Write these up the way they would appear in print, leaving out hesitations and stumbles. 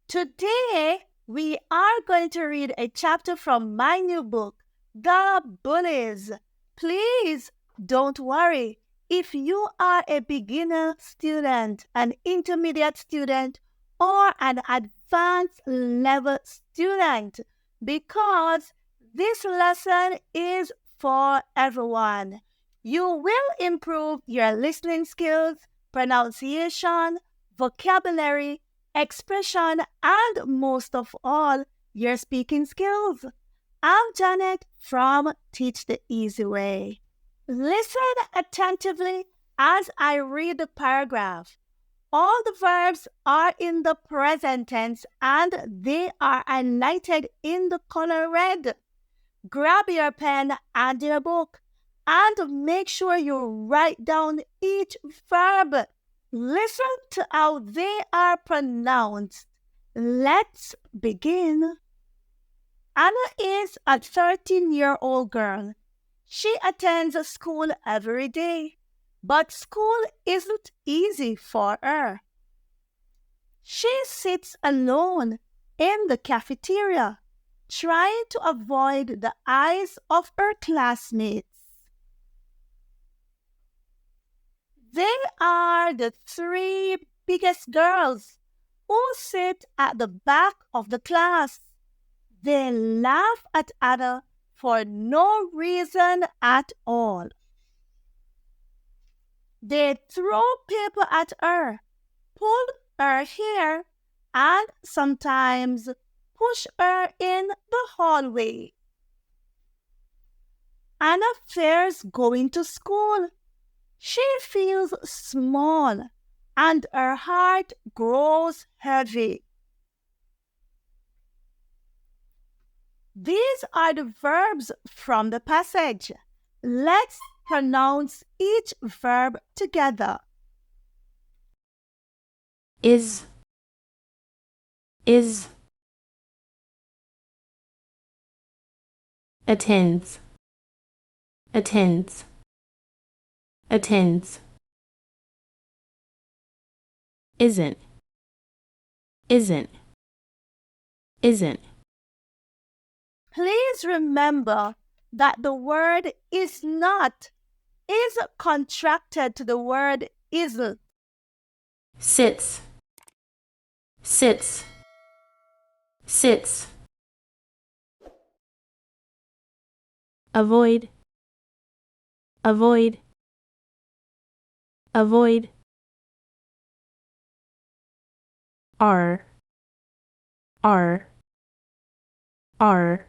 Today, we are going to read a chapter from my new book, The Bullies. Please don't worry if you are a beginner student, an intermediate student, or an advanced level student, because this lesson is for everyone. You will improve your listening skills, pronunciation, vocabulary, expression, and most of all, your speaking skills. I'm Janet from Teachdezway. Listen attentively as I read the paragraph. All the verbs are in the present tense and they are highlighted in the color red. Grab your pen and your book and make sure you write down each verb. Listen to how they are pronounced. Let's begin. Anna is a 13-year-old girl. She attends school every day, but school isn't easy for her. She sits alone in the cafeteria, trying to avoid the eyes of her classmates. They are the three biggest girls who sit at the back of the class. They laugh at Anna for no reason at all. They throw paper at her, pull her hair, and sometimes push her in the hallway. Anna fears going to school. She feels small and her heart grows heavy. These are the verbs from the passage. Let's pronounce each verb together. Is, attends, attends, attends, isn't, isn't, isn't. Please remember that the word is not is contracted to the word isn't. Sits, sits, sits. Avoid, avoid, avoid. Are, are, are.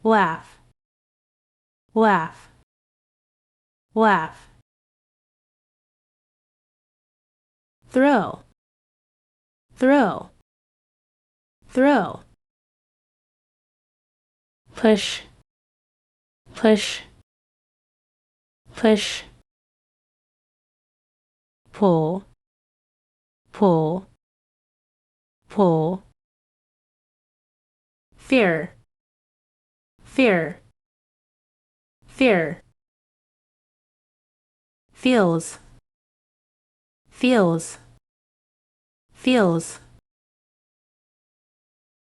Laugh, laugh, laugh. Throw, throw, throw. Push, push, push. Pull, pull, pull. Fear, fear, fear. Feels, feels, feels.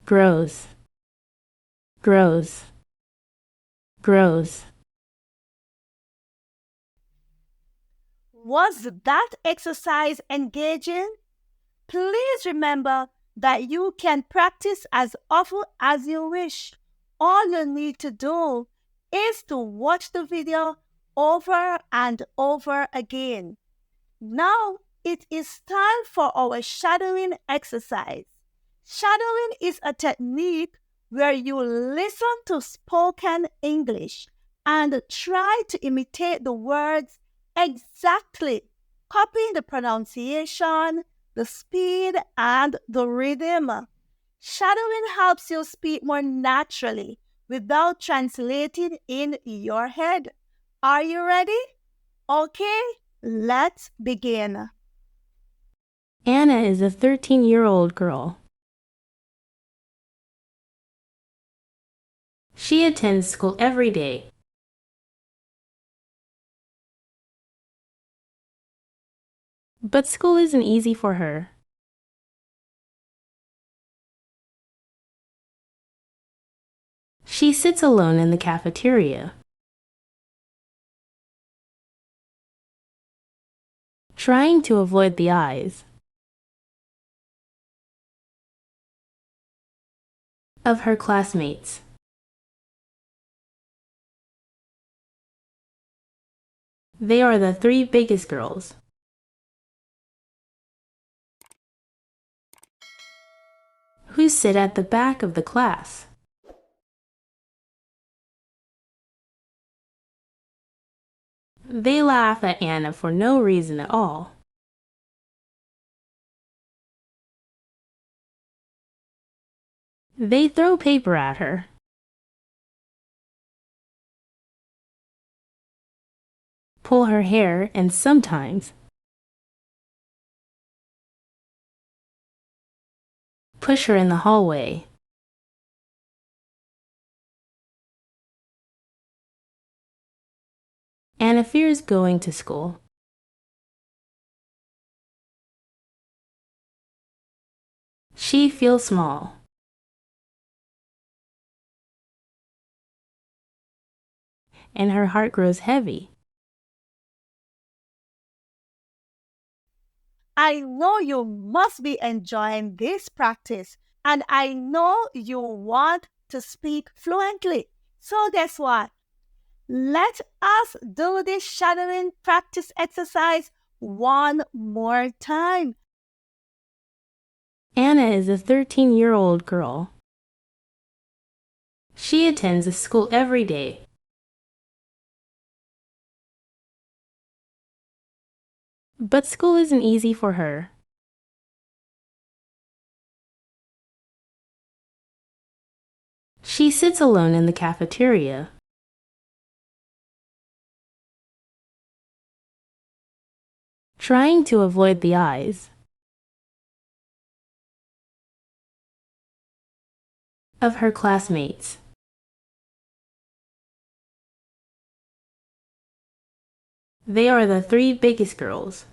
Grows, grows, grows. Was that exercise engaging? Please remember that you can practice as often as you wish. All you need to do is to watch the video over and over again. Now it is time for our shadowing exercise. Shadowing is a technique where you listen to spoken English and try to imitate the words exactly, copying the pronunciation, the speed, and the rhythm. Shadowing helps you speak more naturally without translating in your head. Are you ready? Okay, let's begin. Anna is a 13-year-old girl. She attends school every day. But school isn't easy for her. She sits alone in the cafeteria, trying to avoid the eyes of her classmates. They are the three biggest girls who sit at the back of the class. They laugh at Anna for no reason at all. They throw paper at her, pull her hair, and sometimes push her in the hallway. Anna fears going to school. She feels small. And her heart grows heavy. I know you must be enjoying this practice, and I know you want to speak fluently. So guess what? Let us do this shadowing practice exercise one more time. Anna is a 13-year-old girl. She attends school every day. But school isn't easy for her. She sits alone in the cafeteria, trying to avoid the eyes of her classmates. They are the three biggest girls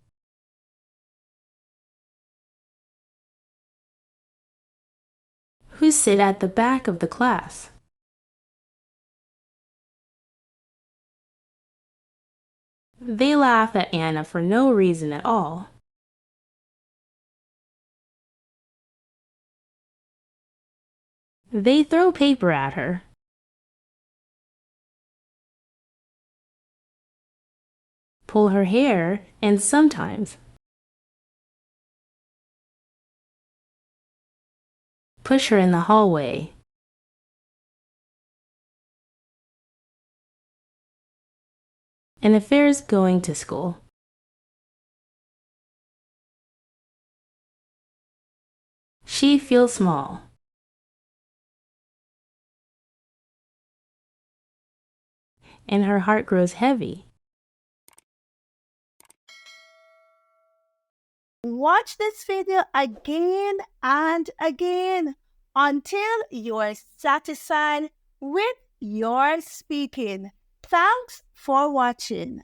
who sit at the back of the class. They laugh at Anna for no reason at all. They throw paper at her, pull her hair, and sometimes push her in the hallway. Anna fears going to school. She feels small. And her heart grows heavy. Watch this video again and again until you are satisfied with your speaking. Thanks for watching.